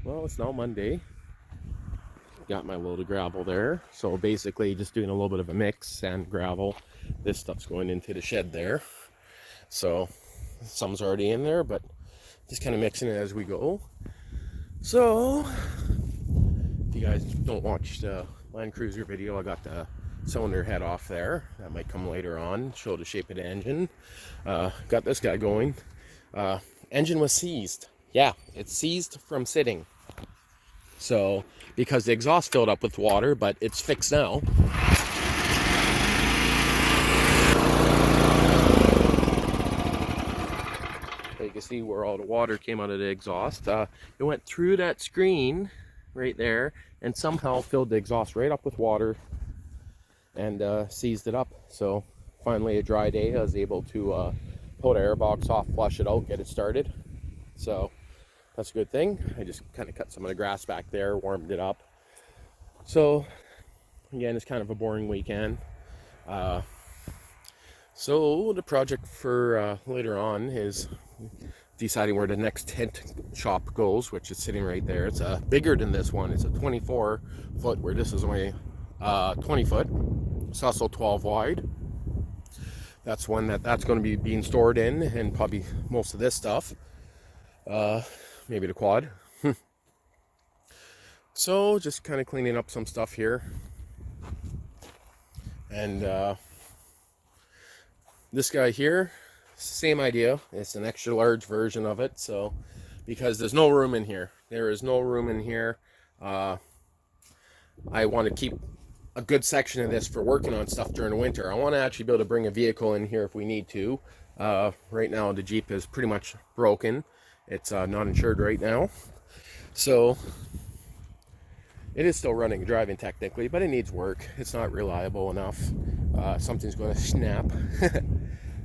Well, it's now Monday. Got my load of gravel there. So basically just doing a little bit of a mix, sand, gravel. This stuff's going into the shed there. So some's already in there, but just kind of mixing it as we go. So if you guys don't watch the Land Cruiser video, I got the cylinder head off there. That might come later on, show the shape of the engine. Got this guy going. Engine was seized. Yeah, it's seized from sitting. So, because the exhaust filled up with water, but it's fixed now. So you can see where all the water came out of the exhaust. It went through that screen right there and somehow filled the exhaust right up with water and seized it up. So finally a dry day, I was able to pull the air box off, flush it out, get it started. So that's a good thing. I just kind of cut some of the grass back there, warmed it up. So again, it's kind of a boring weekend. So the project for later on is deciding where the next tent shop goes, which is sitting right there. It's bigger than this one. It's a 24 foot, where this is only 20 foot. It's also 12 wide. That's one that's going to be being stored in, and probably most of this stuff. Maybe the quad. So just kind of cleaning up some stuff here. And this guy here, same idea. It's an extra large version of it. So because there's no room in here. There is no room in here. I want to keep a good section of this for working on stuff during the winter. I want to actually be able to bring a vehicle in here if we need to. Right now the Jeep is pretty much broken. It's not insured right now, so it is still running, driving technically, but it needs work. It's not reliable enough. Something's going to snap.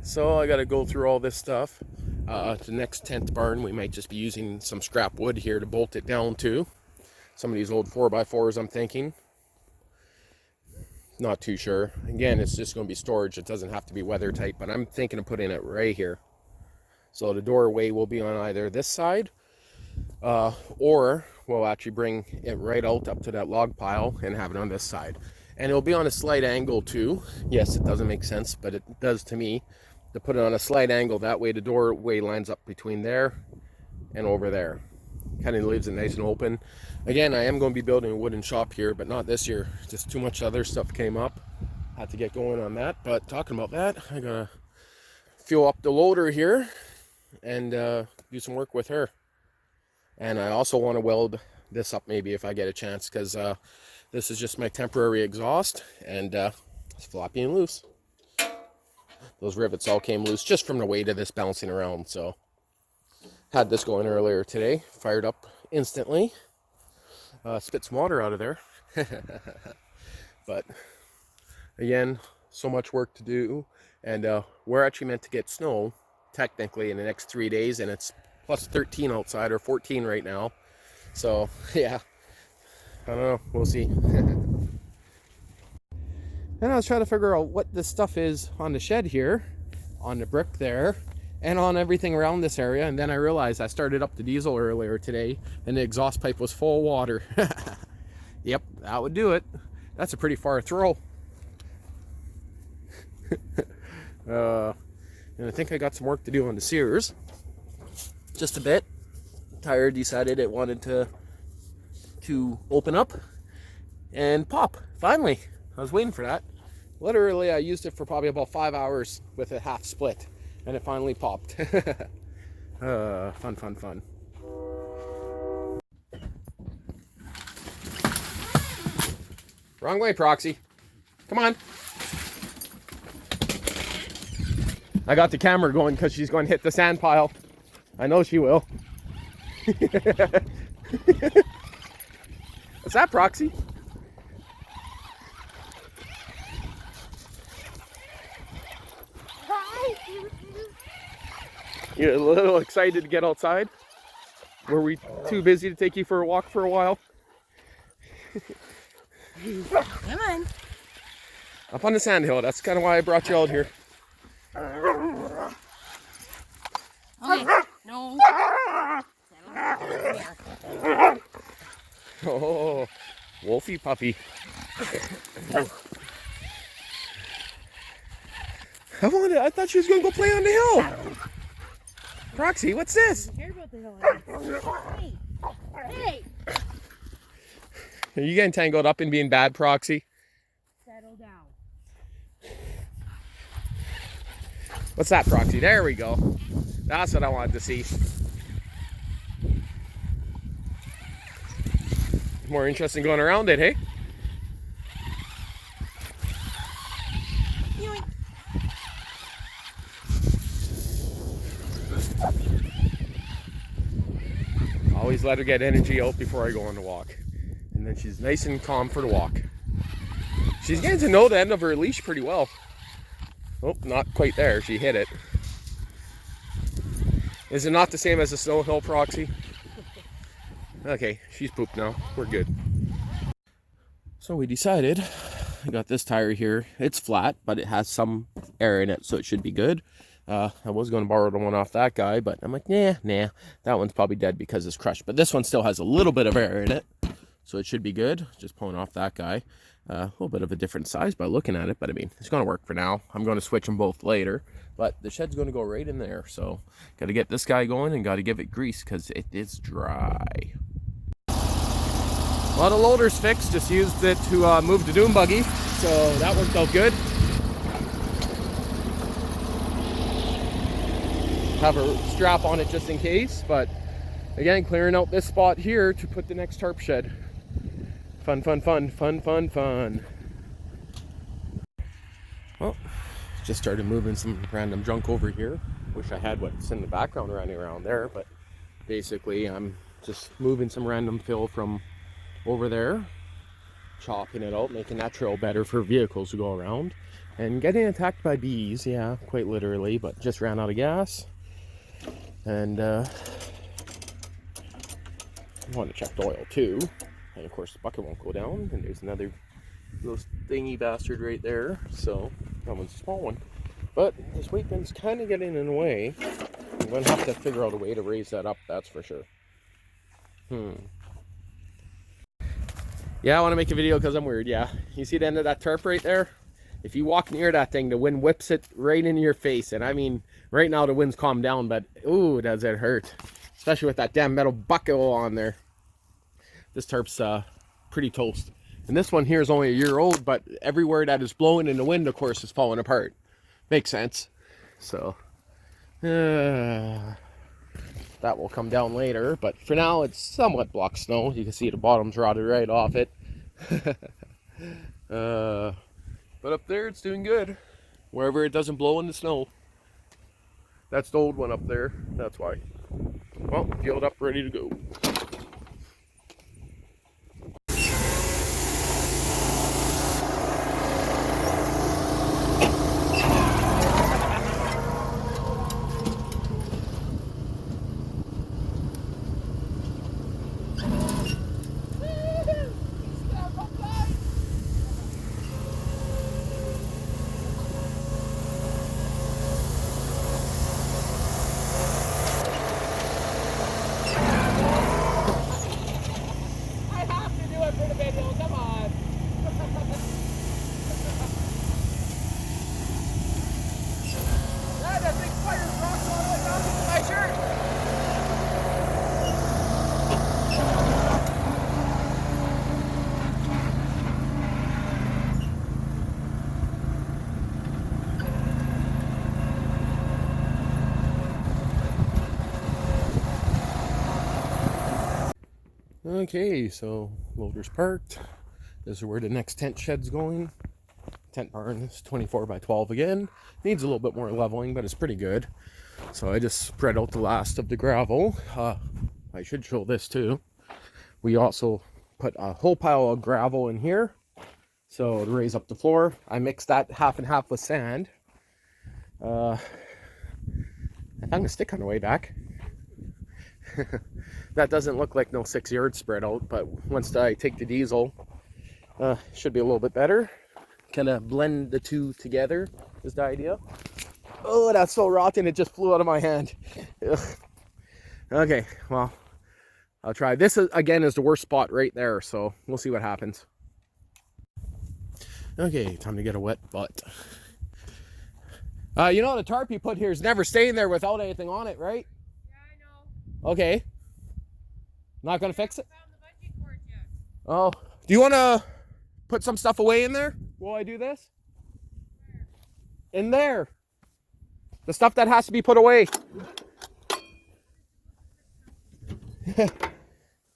So I got to go through all this stuff. The next tent barn, we might just be using some scrap wood here to bolt it down to. Some of these old 4x4s, I'm thinking. Not too sure. Again, it's just going to be storage. It doesn't have to be weather tight, but I'm thinking of putting it right here. So the doorway will be on either this side, or we'll actually bring it right out up to that log pile and have it on this side. And it'll be on a slight angle too. Yes, it doesn't make sense, but it does to me, to put it on a slight angle. That way the doorway lines up between there and over there. Kind of leaves it nice and open. Again, I am going to be building a wooden shop here, but not this year. Just too much other stuff came up. Had to get going on that. But talking about that, I gotta fuel up the loader here and do some work with her. And I also want to weld this up maybe if I get a chance, because this is just my temporary exhaust, and it's floppy and loose. Those rivets all came loose just from the weight of this bouncing around. So had this going earlier today, fired up instantly. Spit some water out of there. But again, so much work to do, and we're actually meant to get snow technically in the next 3 days, and it's plus 13 outside, or 14 right now. So yeah, I don't know, we'll see. And I was trying to figure out what this stuff is on the shed here, on the brick there, and on everything around this area. And then I realized I started up the diesel earlier today and the exhaust pipe was full of water. Yep, that would do it. That's a pretty far throw. And I think I got some work to do on the Sears. Just a bit. Tire decided it wanted to open up and pop. Finally, I was waiting for that. Literally, I used it for probably about 5 hours with a half split, and it finally popped. Fun. Wrong way, Proxy. Come on. I got the camera going because she's going to hit the sand pile. I know she will. What's that, Proxy? You're a little excited to get outside? Were we too busy to take you for a walk for a while? Come on. Up on the sand hill. That's kind of why I brought you out here. Okay. No. Here. Oh, Wolfie puppy. I thought she was going to go play on the hill. Proxy, what's this? I don't care about the hill. Hey! Are you getting tangled up in being bad, Proxy? Settle down. What's that, Proxy? There we go. That's what I wanted to see. More interesting going around it, hey? Yoink. Always let her get energy out before I go on the walk. And then she's nice and calm for the walk. She's getting to know the end of her leash pretty well. Oh, not quite there. She hit it. Is it not the same as the snow hill, Proxy? Okay, she's pooped now. We're good. So we decided, I got this tire here. It's flat, but it has some air in it, so it should be good. I was going to borrow the one off that guy, but I'm like, nah, that one's probably dead because it's crushed. But this one still has a little bit of air in it, so it should be good. Just pulling off that guy. A little bit of a different size by looking at it, but I mean, it's going to work for now. I'm going to switch them both later, but the shed's going to go right in there. So got to get this guy going and got to give it grease because it is dry. A lot of loaders fixed, just used it to move the dune buggy, so that worked out good. Have a strap on it just in case, but again, clearing out this spot here to put the next tarp shed. Fun. Well, just started moving some random junk over here. Wish I had what's in the background running around there, but basically I'm just moving some random fill from over there, chopping it out, making that trail better for vehicles to go around, and getting attacked by bees, yeah, quite literally, but just ran out of gas. And I want to check the oil too. And of course the bucket won't go down, and there's another little thingy bastard right there, so that one's a small one. But this weight bin's kind of getting in the way. I'm going to have to figure out a way to raise that up, that's for sure. Yeah, I want to make a video because I'm weird, yeah. You see the end of that tarp right there? If you walk near that thing, the wind whips it right into your face. And I mean, right now the wind's calmed down, but ooh, does it hurt. Especially with that damn metal bucket on there. This tarp's pretty toast. And this one here is only a year old, but everywhere that is blowing in the wind, of course, is falling apart. Makes sense. So, that will come down later. But for now, it's somewhat block snow. You can see the bottom's rotted right off it. But up there, it's doing good. Wherever it doesn't blow in the snow. That's the old one up there. That's why. Well, fueled up, ready to go. Okay, so loader's parked. This is where the next tent shed's going. Tent barn is 24 by 12 again. Needs a little bit more leveling, but it's pretty good. So I just spread out the last of the gravel. I should show this too. We also put a whole pile of gravel in here, so to raise up the floor. I mixed that half and half with sand. I found a stick on the way back. That doesn't look like no 6 yard spread out, but once I take the diesel, should be a little bit better. Kind of blend the two together is the idea. Oh, that's so rotten, it just flew out of my hand. Ugh. Okay, well, I'll try. This is, again, is the worst spot right there, so we'll see what happens. Okay, time to get a wet butt. You know, the tarp you put here is never staying there without anything on it, right? Yeah, I know. Okay. Not gonna fix it? Found the bungee cord yet. Oh, do you want to put some stuff away in there while I do this? Where? In there. The stuff that has to be put away.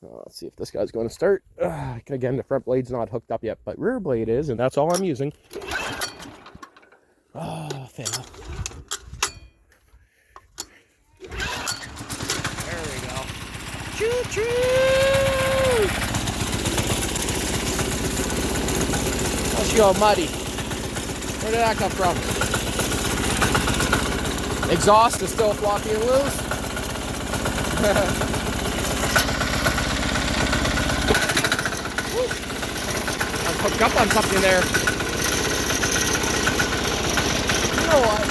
Well, let's see if this guy's going to start. Again, the front blade's not hooked up yet, but rear blade is, and that's all I'm using. Oh, fail. There we go. Choo-choo! Oh, she all muddy. Where did that come from? Exhaust is still floppy and loose. I'm hooked up on something there. You know what?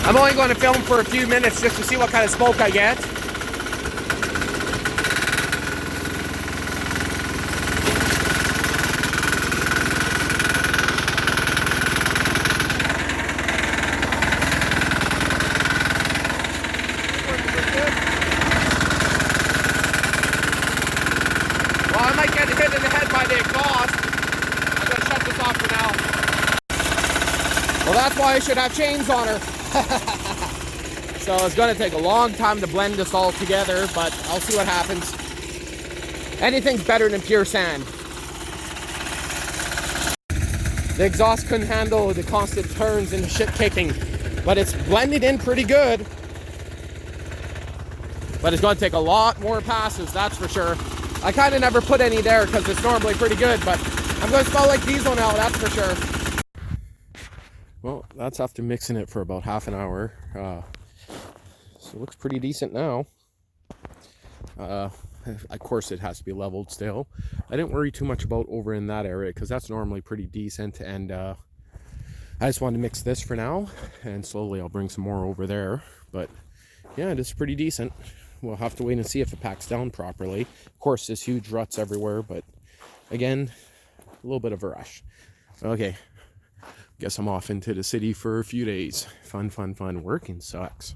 I'm only going to film for a few minutes just to see what kind of smoke I get. Well, I might get hit in the head by the exhaust. I'm going to shut this off for now. Well, that's why I should have chains on her. So it's going to take a long time to blend this all together, but I'll see what happens. Anything's better than pure sand. The exhaust couldn't handle the constant turns and the shit kicking, but it's blended in pretty good. But it's going to take a lot more passes, that's for sure. I kind of never put any there because it's normally pretty good, but I'm going to smell like diesel now, that's for sure. Well, that's after mixing it for about half an hour. So it looks pretty decent now. Of course, it has to be leveled still. I didn't worry too much about over in that area because that's normally pretty decent. And I just wanted to mix this for now, and slowly I'll bring some more over there. But yeah, it is pretty decent. We'll have to wait and see if it packs down properly. Of course, there's huge ruts everywhere, but again, a little bit of a rush. Okay. Guess I'm off into the city for a few days. Fun, fun, fun. Working sucks.